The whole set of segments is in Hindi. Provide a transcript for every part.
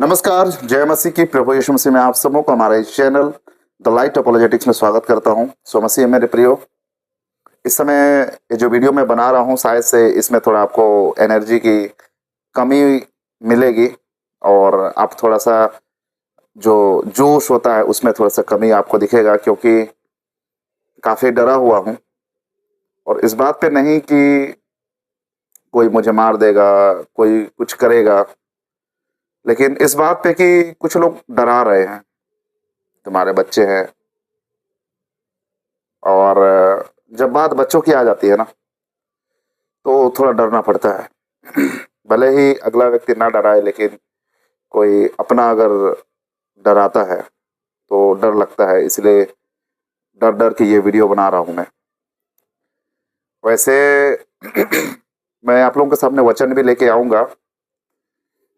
नमस्कार, जय मसीह की। प्रभु यीशु मसीह में आप सबों को हमारे इस चैनल द लाइट अपोलोजेटिक्स में स्वागत करता हूं। सो मसीह मेरे प्रियो, इस समय ये जो वीडियो मैं बना रहा हूं, शायद से इसमें थोड़ा आपको एनर्जी की कमी मिलेगी और आप थोड़ा सा जो जोश होता है उसमें थोड़ा सा कमी आपको दिखेगा, क्योंकि काफ़ी डरा हुआ हूं। और इस बात पे नहीं कि कोई मुझे मार देगा, कोई कुछ करेगा, लेकिन इस बात पे कि कुछ लोग डरा रहे हैं। तुम्हारे बच्चे हैं, और जब बात बच्चों की आ जाती है ना, तो थोड़ा डरना पड़ता है। भले ही अगला व्यक्ति ना डराए, लेकिन कोई अपना अगर डराता है तो डर लगता है। इसलिए डर डर के ये वीडियो बना रहा हूँ मैं। वैसे मैं आप लोगों के सामने वचन भी लेके आऊँगा,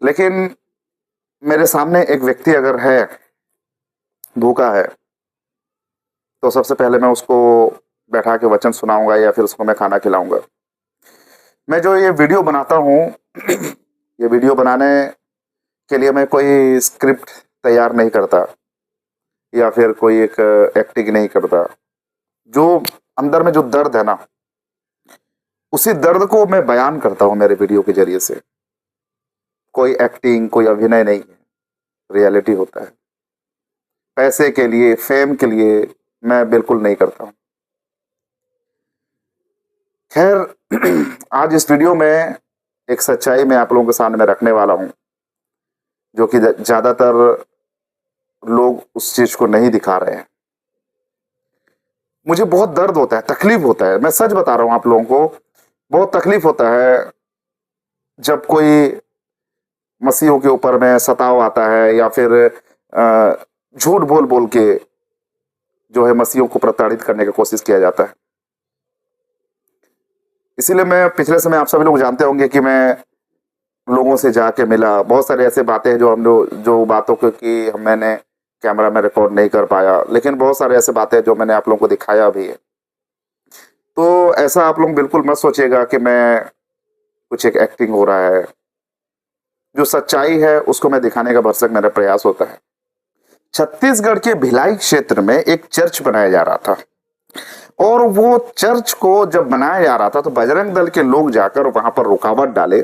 लेकिन मेरे सामने एक व्यक्ति अगर है, भूखा है, तो सबसे पहले मैं उसको बैठा के वचन सुनाऊंगा या फिर उसको मैं खाना खिलाऊंगा। मैं जो ये वीडियो बनाता हूँ ये वीडियो बनाने के लिए मैं कोई स्क्रिप्ट तैयार नहीं करता या फिर कोई एक एक्टिंग नहीं करता। जो अंदर में जो दर्द है ना, उसी दर्द को मैं बयान करता हूँ मेरे वीडियो के जरिए से। कोई एक्टिंग, कोई अभिनय नहीं है, रियलिटी होता है। पैसे के लिए, फेम के लिए मैं बिल्कुल नहीं करता हूँ। खैर, आज इस वीडियो में एक सच्चाई मैं आप लोगों के सामने में रखने वाला हूँ, जो कि ज़्यादातर लोग उस चीज़ को नहीं दिखा रहे हैं। मुझे बहुत दर्द होता है, तकलीफ होता है, मैं सच बता रहा हूँ आप लोगों को। बहुत तकलीफ होता है जब कोई मसीहों के ऊपर में सताव आता है, या फिर झूठ बोल बोल के जो है मसीहों को प्रताड़ित करने की कोशिश किया जाता है। इसीलिए मैं पिछले समय, आप सभी लोग जानते होंगे कि मैं लोगों से जाके मिला। बहुत सारे ऐसे बातें हैं जो बातों को कि मैंने कैमरा में रिकॉर्ड नहीं कर पाया, लेकिन बहुत सारे ऐसे बातें जो मैंने आप लोगों को दिखाया भी है। तो ऐसा आप लोग बिल्कुल मत सोचिएगा कि मैं कुछ एक एक्टिंग हो रहा है। जो सच्चाई है उसको मैं दिखाने का भरसक मेरा प्रयास होता है। छत्तीसगढ़ के भिलाई क्षेत्र में एक चर्च बनाया जा रहा था, और वो चर्च को जब बनाया जा रहा था तो बजरंग दल के लोग जाकर वहां पर रुकावट डाले,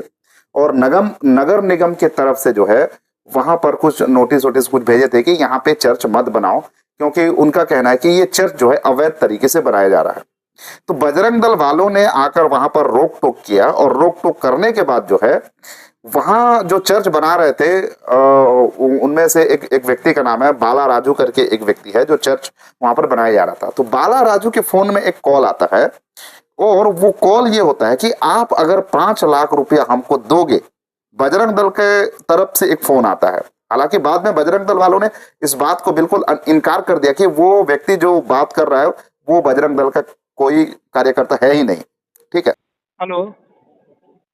और नगर निगम के तरफ से जो है वहां पर कुछ नोटिस कुछ भेजे थे कि यहाँ पे चर्च मत बनाओ, क्योंकि उनका कहना है कि ये चर्च जो है अवैध तरीके से बनाया जा रहा है। तो बजरंग दल वालों ने आकर वहां पर रोक टोक किया, और रोक टोक करने के बाद जो है वहां जो चर्च बना रहे थे उनमें से एक व्यक्ति का नाम है बाला राजू करके एक व्यक्ति है, जो चर्च वहां पर बनाया जा रहा था। तो बाला राजू के फोन में एक कॉल आता है, और वो कॉल ये होता है कि आप अगर 5 लाख रुपया हमको दोगे। बजरंग दल के तरफ से एक फोन आता है। हालांकि बाद में बजरंग दल वालों ने इस बात को बिल्कुल इनकार कर दिया कि वो व्यक्ति जो बात कर रहा है वो बजरंग दल का कोई कार्यकर्ता है ही नहीं। ठीक है। हेलो।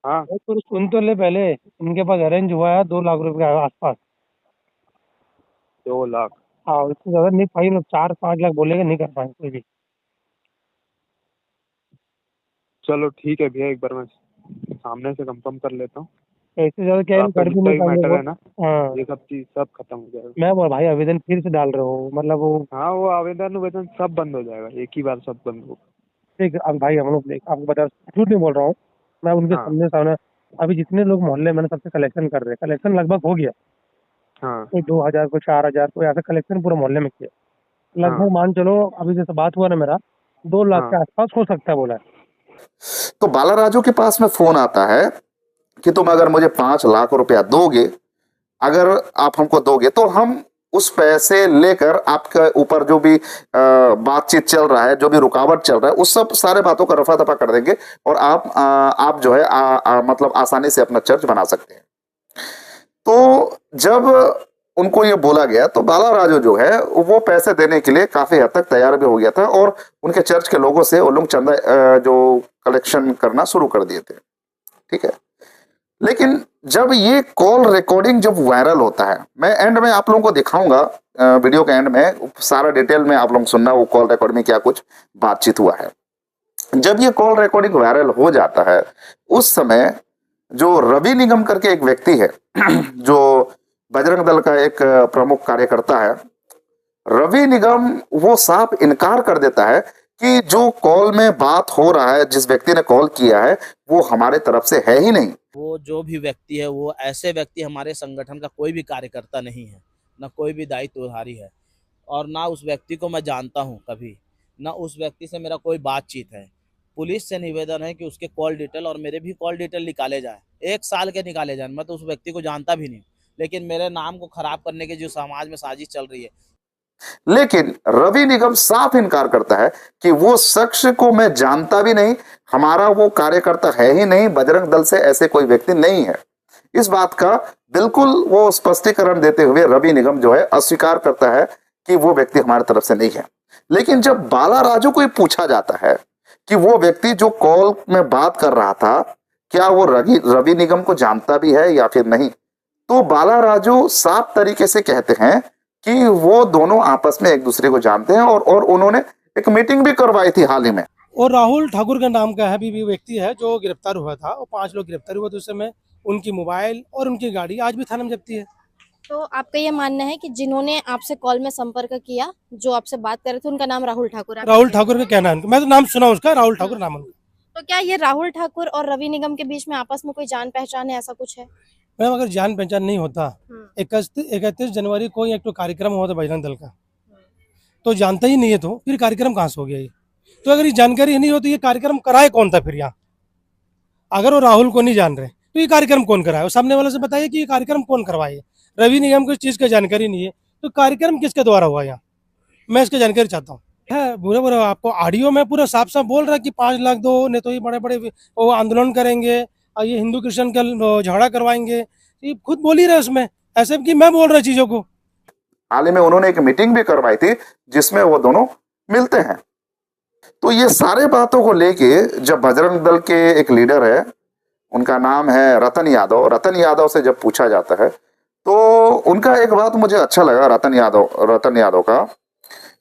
हाँ भाई तो सुन तो ले पहले। इनके पास अरेंज हुआ है 2 लाख रुपए के आसपास। 2 लाख। हाँ, इससे ज्यादा नहीं भाई, लोग 4-5 लाख बोलेंगे, नहीं कर पाएंगे कोई भी। चलो ठीक है भैया, एक बार मैं सामने से कंफर्म कर लेता हूँ। इससे ज्यादा क्या है, आपका कर भी जितना नहीं भी पाएंगे मैटर वो। है ना, हाँ, ये सब चीज सब खत्म हो जाएगा। मैं बोल भाई आवेदन फिर से डाल रहे हो, मतलब वो हाँ, वो आवेदन वेदन सब बंद हो जाएगा, एक ही बार सब बंद हो। देख। अब भाई हम लोग देख, आपको बता, झूठ नहीं बोल रहा हूँ मैं, उनके हाँ सामने सामने अभी जितने लोग मोहल्ले में ना सबसे कलेक्शन कर रहे हैं, कलेक्शन लगभग हो गया। हाँ कोई 2,000, कोई 4,000, कोई ऐसा कलेक्शन पूरे मोहल्ले में किया। हाँ लगभग मान चलो अभी जैसे बात हुआ ना मेरा, 2 लाख हाँ के आसपास हो सकता है बोला है। तो बाला राजू के पास में फोन आता है कि तुम अगर मुझे 5 लाख रुपया दोगे, अगर आप हमको दोगे तो हम उस पैसे लेकर आपके ऊपर जो भी बातचीत चल रहा है, जो भी रुकावट चल रहा है, उस सब सारे बातों का रफा दफा कर देंगे, और आप जो है मतलब आसानी से अपना चर्च बना सकते हैं। तो जब उनको ये बोला गया तो बाला राजू जो है वो पैसे देने के लिए काफी हद तक तैयार भी हो गया था, और उनके चर्च के लोगों से वो लोग चंदा जो कलेक्शन करना शुरू कर दिए थे। ठीक है। लेकिन जब ये कॉल रिकॉर्डिंग जब वायरल होता है, मैं एंड में आप लोगों को दिखाऊंगा, वीडियो के एंड में सारा डिटेल में आप लोग सुनना वो कॉल रिकॉर्ड में क्या कुछ बातचीत हुआ है। जब ये कॉल रिकॉर्डिंग वायरल हो जाता है, उस समय जो रवि निगम करके एक व्यक्ति है जो बजरंग दल का एक प्रमुख कार्यकर्ता है, रवि निगम, वो साफ इनकार कर देता है कि जो कॉल में बात हो रहा है, जिस व्यक्ति ने कॉल किया है वो हमारे तरफ से है ही नहीं। वो जो भी व्यक्ति है वो ऐसे व्यक्ति हमारे संगठन का कोई भी कार्यकर्ता नहीं है, ना कोई भी दायित्वधारी है, और ना उस व्यक्ति को मैं जानता हूं कभी, ना उस व्यक्ति से मेरा कोई बातचीत है। पुलिस से निवेदन है कि उसके कॉल डिटेल और मेरे भी कॉल डिटेल निकाले जाए, 1 साल के निकाले जाए। मैं तो उस व्यक्ति को जानता भी नहीं, लेकिन मेरे नाम को खराब करने की जो समाज में साजिश चल रही है। लेकिन रवि निगम साफ इनकार करता है कि वो शख्स को मैं जानता भी नहीं, हमारा वो कार्यकर्ता है ही नहीं, बजरंग दल से ऐसे कोई व्यक्ति नहीं है। इस बात का बिल्कुल वो स्पष्टीकरण देते हुए रवि निगम जो है अस्वीकार करता है कि वो व्यक्ति हमारी तरफ से नहीं है। लेकिन जब बाला राजू को पूछा जाता है कि वो व्यक्ति जो कॉल में बात कर रहा था क्या वो रवि निगम को जानता भी है या फिर नहीं, तो बाला राजू साफ तरीके से कहते हैं कि वो दोनों आपस में एक दूसरे को जानते हैं और उन्होंने एक मीटिंग भी करवाई थी हाल ही में। और राहुल ठाकुर का नाम का है भी व्यक्ति है जो गिरफ्तार हुआ था, और 5 लोग गिरफ्तार हुए थे उस समय। उनकी मोबाइल और उनकी गाड़ी आज भी थाने में जब्ती है। तो आपका ये मानना है कि जिन्होंने आपसे कॉल में संपर्क किया, जो आपसे बात कर रहे थे, उनका नाम राहुल ठाकुर है? राहुल ठाकुर का क्या नाम, मैं तो नाम सुना उसका, राहुल ठाकुर नाम उनका। तो क्या ये राहुल ठाकुर और रवि निगम के बीच में आपस में कोई जान पहचान है, ऐसा कुछ है? मैम अगर जान पहचान नहीं होता, 31 जनवरी को एक तो कार्यक्रम हुआ था बजरंग दल का, तो जानता ही नहीं है, तो फिर कार्यक्रम कहाँ से हो गया ये? तो अगर ये जानकारी नहीं होती, ये कार्यक्रम कराए कौन था फिर यहाँ? अगर वो राहुल को नहीं जान रहे तो ये कार्यक्रम कौन कराए? वो सामने वाले से बताइए कि ये कार्यक्रम कौन करवाए। रवि निगम को इस चीज़ की जानकारी नहीं है, तो कार्यक्रम किसके द्वारा हुआ यहाँ? मैं इसकी जानकारी चाहता हूँ। है बुरा बुरा आपको ऑडियो में पूरा साफ साफ बोल रहा है कि 5 लाख दो, नहीं तो ये बड़े बड़े वो आंदोलन करेंगे और ये हिंदू क्रिश्चियन का झगड़ा करवाएंगे। ये खुद बोल ही रहे उसमें, ऐसे कि मैं बोल रहा चीज़ों को। हाल ही में उन्होंने एक मीटिंग भी करवाई थी जिसमें वो दोनों मिलते हैं। तो ये सारे बातों को लेके जब बजरंग दल के एक लीडर है, उनका नाम है रतन यादव, रतन यादव से जब पूछा जाता है तो उनका एक बात मुझे अच्छा लगा रतन यादव का,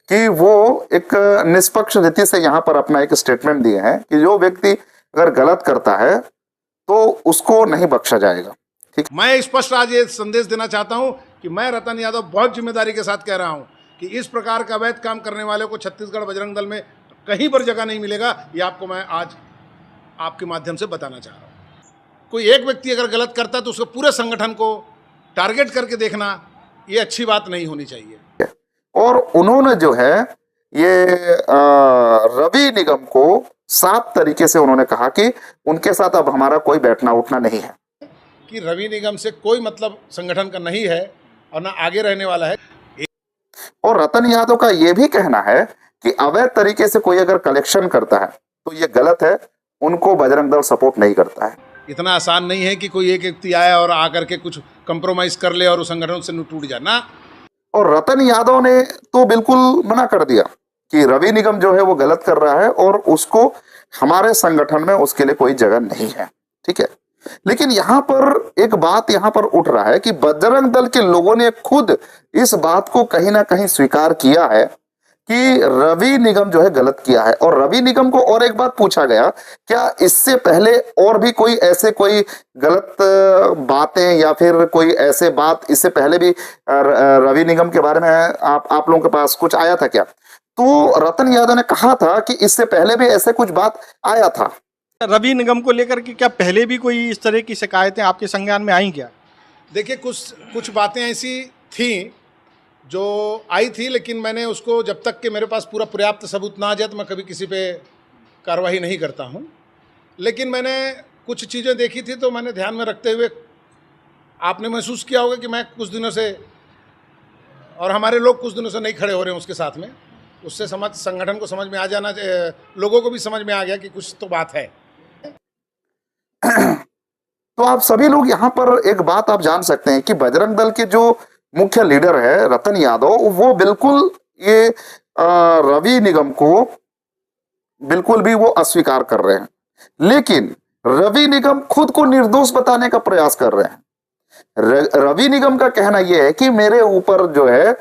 कि वो एक निष्पक्ष रीति से यहाँ पर अपना एक स्टेटमेंट दिए हैं कि जो व्यक्ति अगर गलत करता है तो उसको नहीं बख्शा जाएगा। ठीक, मैं स्पष्ट आज ये संदेश देना चाहता हूं कि मैं रतन यादव बहुत जिम्मेदारी के साथ कह रहा हूं कि इस प्रकार का अवैध काम करने वाले को छत्तीसगढ़ बजरंग दल में कहीं पर जगह नहीं मिलेगा। ये आपको मैं आज आपके माध्यम से बताना चाह रहा हूं। कोई एक व्यक्ति अगर गलत करता है तो उसको पूरे संगठन को टारगेट करके देखना, ये अच्छी बात नहीं होनी चाहिए। और उन्होंने जो है ये रवि निगम को साफ तरीके से उन्होंने कहा कि उनके साथ अब हमारा कोई बैठना उठना नहीं है, कि रवि निगम से कोई मतलब संगठन का नहीं है और ना आगे रहने वाला है। और रतन यादव का ये भी कहना है कि अवैध तरीके से कोई अगर कलेक्शन करता है तो ये गलत है, उनको बजरंग दल सपोर्ट नहीं करता है। इतना आसान नहीं है कि कोई एक व्यक्ति आया और आकर के कुछ कंप्रोमाइज कर ले और उस संगठन से टूट जाए ना। और रतन यादव ने तो बिल्कुल मना कर दिया कि रवि निगम जो है वो गलत कर रहा है और उसको हमारे संगठन में उसके लिए कोई जगह नहीं है। ठीक है, लेकिन यहाँ पर एक बात यहाँ पर उठ रहा है कि बजरंग दल के लोगों ने खुद इस बात को कहीं ना कहीं स्वीकार किया है कि रवि निगम जो है गलत किया है। और रवि निगम को और एक बात पूछा गया, क्या इससे पहले और भी कोई ऐसे कोई गलत बातें या फिर कोई ऐसे बात इससे पहले भी रवि निगम के बारे में आप लोगों के पास कुछ आया था क्या? तो रतन यादव ने कहा था कि इससे पहले भी ऐसे कुछ बात आया था। रवि निगम को लेकर के क्या पहले भी कोई इस तरह की शिकायतें आपके संज्ञान में आई क्या? देखिए, कुछ बातें ऐसी थी जो आई थी, लेकिन मैंने उसको जब तक कि मेरे पास पूरा पर्याप्त सबूत ना आ जाए तो मैं कभी किसी पे कार्रवाई नहीं करता हूं। लेकिन मैंने कुछ चीज़ें देखी थी तो मैंने ध्यान में रखते हुए, आपने महसूस किया होगा कि मैं कुछ दिनों से और हमारे लोग कुछ दिनों से नहीं खड़े हो रहे हैं उसके साथ में, उससे संगठन को समझ में आ जाना, लोगों को भी समझ में आ गया कि कुछ तो बात है। तो आप सभी लोग यहाँ पर एक बात आप जान सकते हैं कि बजरंग दल के जो मुख्य लीडर है रतन यादव, वो बिल्कुल ये रवि निगम को बिल्कुल भी वो अस्वीकार कर रहे हैं, लेकिन रवि निगम खुद को निर्दोष बताने का प्रयास कर रहे हैं। रवि निगम का कहना यह है कि मेरे ऊपर जो है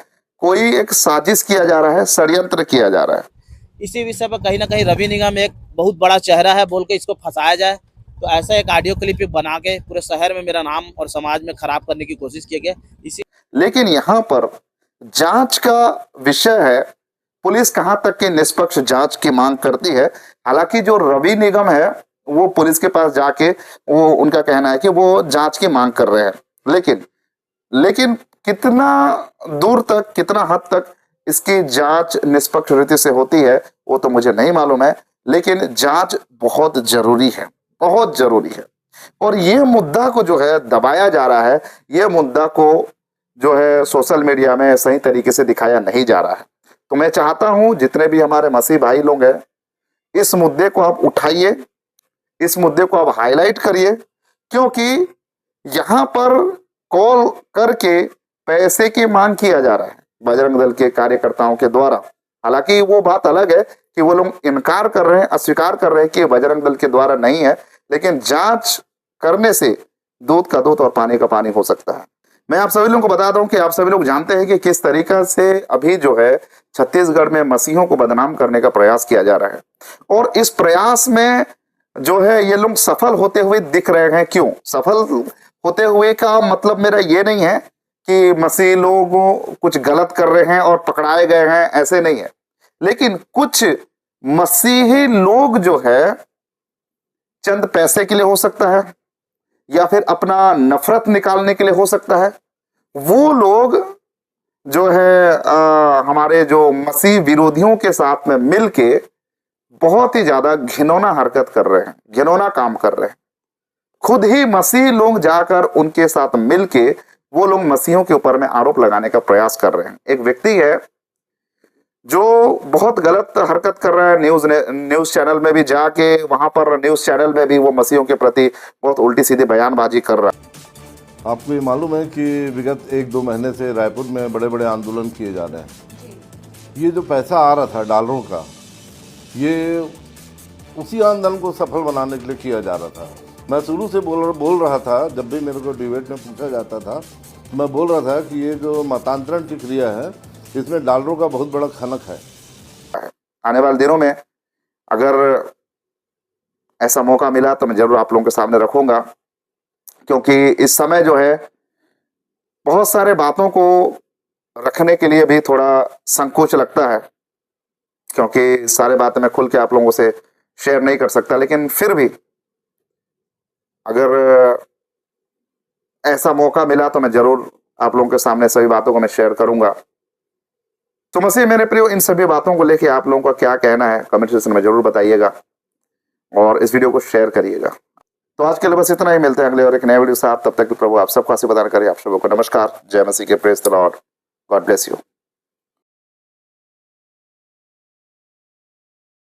कोई एक साजिश किया जा रहा है, षड्यंत्र किया जा रहा है। इसी विषय पर कहीं ना कहीं रवि निगम एक बहुत बड़ा चेहरा है बोल के इसको फंसाया जाए, तो ऐसा एक ऑडियो क्लिप बना के पूरे शहर में मेरा नाम और समाज में खराब करने की कोशिश की गई। इसी लेकिन यहाँ पर जांच का विषय है, पुलिस कहाँ तक की निष्पक्ष जांच की मांग करती है। हालांकि जो रवि निगम है वो पुलिस के पास जाके वो उनका कहना है कि वो जांच की मांग कर रहे हैं, लेकिन कितना दूर तक, कितना हद तक इसकी जांच निष्पक्ष रीति से होती है वो तो मुझे नहीं मालूम है, लेकिन जांच बहुत जरूरी है, बहुत जरूरी है। और ये मुद्दा को जो है दबाया जा रहा है, ये मुद्दा को जो है सोशल मीडिया में सही तरीके से दिखाया नहीं जा रहा है। तो मैं चाहता हूं जितने भी हमारे मसीह भाई लोग हैं, इस मुद्दे को आप उठाइए, इस मुद्दे को आप हाईलाइट करिए, क्योंकि यहाँ पर कॉल करके पैसे की मांग किया जा रहा है बजरंग दल के कार्यकर्ताओं के द्वारा। हालांकि वो बात अलग है कि वो लोग इनकार कर रहे हैं, अस्वीकार कर रहे हैं कि बजरंग दल के द्वारा नहीं है, लेकिन जांच करने से दूध का दूध और पानी का पानी हो सकता है। मैं आप सभी लोगों को बता दूं कि आप सभी लोग जानते हैं कि किस तरीका से अभी जो है छत्तीसगढ़ में मसीहों को बदनाम करने का प्रयास किया जा रहा है, और इस प्रयास में जो है ये लोग सफल होते हुए दिख रहे हैं। क्यों सफल होते हुए का मतलब मेरा ये नहीं है कि मसीह लोग कुछ गलत कर रहे हैं और पकड़ाए गए हैं, ऐसे नहीं है, लेकिन कुछ मसीही लोग जो है चंद पैसे के लिए हो सकता है या फिर अपना नफरत निकालने के लिए हो सकता है, वो लोग जो है हमारे जो मसीह विरोधियों के साथ में मिलके बहुत ही ज्यादा घिनौना हरकत कर रहे हैं, घिनौना काम कर रहे हैं। खुद ही मसीह लोग जाकर उनके साथ मिलके वो लोग मसीहों के ऊपर में आरोप लगाने का प्रयास कर रहे हैं। एक व्यक्ति है जो बहुत गलत हरकत कर रहा है, न्यूज चैनल में भी जाके, वहां पर न्यूज चैनल में भी वो मसीहों के प्रति बहुत उल्टी सीधी बयानबाजी कर रहा है। आपको ये मालूम है कि विगत 1-2 महीने से रायपुर में बड़े बड़े आंदोलन किए जा रहे हैं। ये जो पैसा आ रहा था डॉलरों का, ये उसी आंदोलन को सफल बनाने के लिए किया जा रहा था। मैं शुरू से बोल रहा था, जब भी मेरे को डिबेट में पूछा जाता था, मैं बोल रहा था कि ये जो मतांतरण की क्रिया है, इसमें डॉलरों का बहुत बड़ा खनक है। आने वाले दिनों में अगर ऐसा मौका मिला तो मैं जरूर आप लोगों के सामने रखूंगा, क्योंकि इस समय जो है बहुत सारे बातों को रखने के लिए भी थोड़ा संकोच लगता है, क्योंकि सारे बातें मैं खुल के आप लोगों से शेयर नहीं कर सकता। लेकिन फिर भी अगर ऐसा मौका मिला तो मैं जरूर आप लोगों के सामने सभी बातों को मैं शेयर करूंगा। तो मसीह मेरे प्रियो, इन सभी बातों को लेके आप लोगों का क्या कहना है कमेंट सेक्शन में जरूर बताइएगा और इस वीडियो को शेयर करिएगा। तो आज के लिए बस इतना ही, मिलते हैं अगले और एक नए वीडियो के साथ। तब तक प्रभु आप सबको आशीर्वाद करे। आप सबको नमस्कार, जय मसीह के, praise the Lord, God bless you.